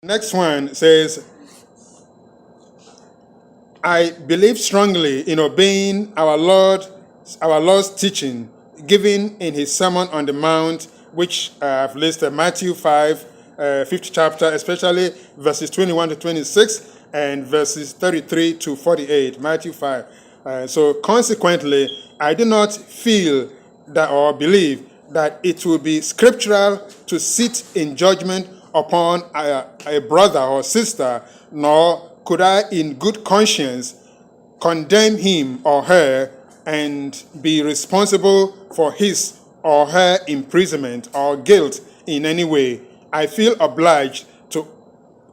Next one says, I believe strongly in obeying our Lord's teaching given in his Sermon on the Mount, which I've listed, Matthew 5, 5th chapter, especially verses 21 to 26 and verses 33 to 48, Matthew 5. So consequently, I do not feel that or believe that it will be scriptural to sit in judgment upon a brother or sister, nor could I in good conscience condemn him or her and be responsible for his or her imprisonment or guilt in any way. I feel obliged to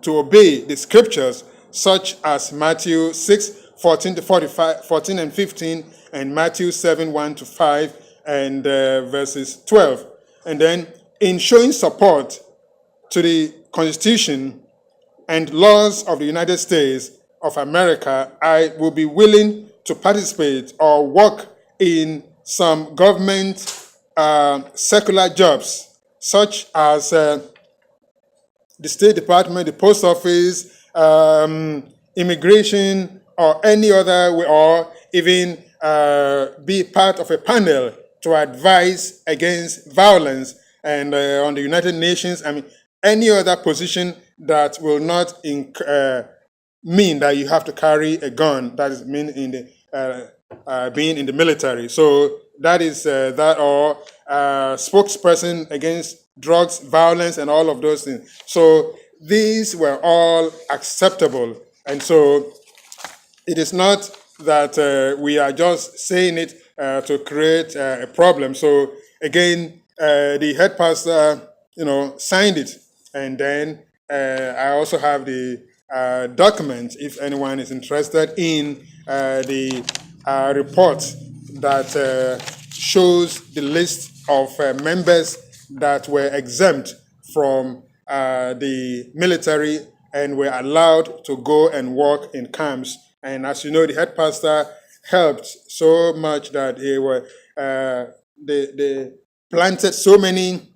obey the scriptures such as Matthew 6, 14 to 45, 14 and 15, and Matthew 7, 1 to 5, and verses 12. And then in showing support to the Constitution and laws of the United States of America, I will be willing to participate or work in some government secular jobs, such as the State Department, the Post Office, immigration, or any other, or even be part of a panel to advise against violence and on the United Nations. I mean, any other position that will not mean that you have to carry a gun. That is mean in the being in the military. So that is that, or spokesperson against drugs, violence, and all of those things. So these were all acceptable, and so it is not that we are just saying it to create a problem. So again, the head pastor, signed it, and then I also have the document if anyone is interested in the report that shows the list of members that were exempt from the military and were allowed to go and work in camps. And as you know, the head pastor helped so much that they planted so many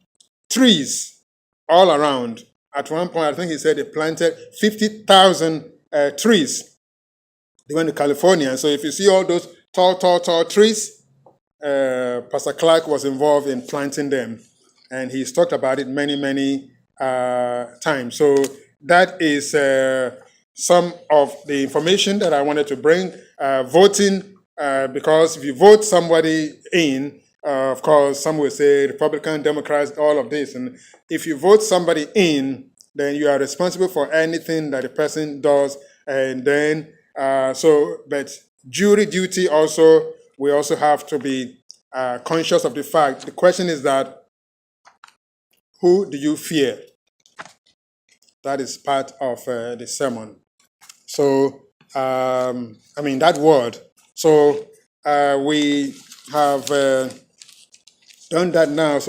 trees all around. At one point, I think he said they planted 50,000 trees. They went to California. So if you see all those tall trees, Pastor Clark was involved in planting them. And he's talked about it many times. So that is some of the information that I wanted to bring. Voting, because if you vote somebody in, of course, some will say Republican, Democrats, all of this. And if you vote somebody in, then you are responsible for anything that the person does. And then, but jury duty also, we also have to be conscious of the fact. The question is that, who do you fear? That is part of the sermon. So, that word. So we have done that now. So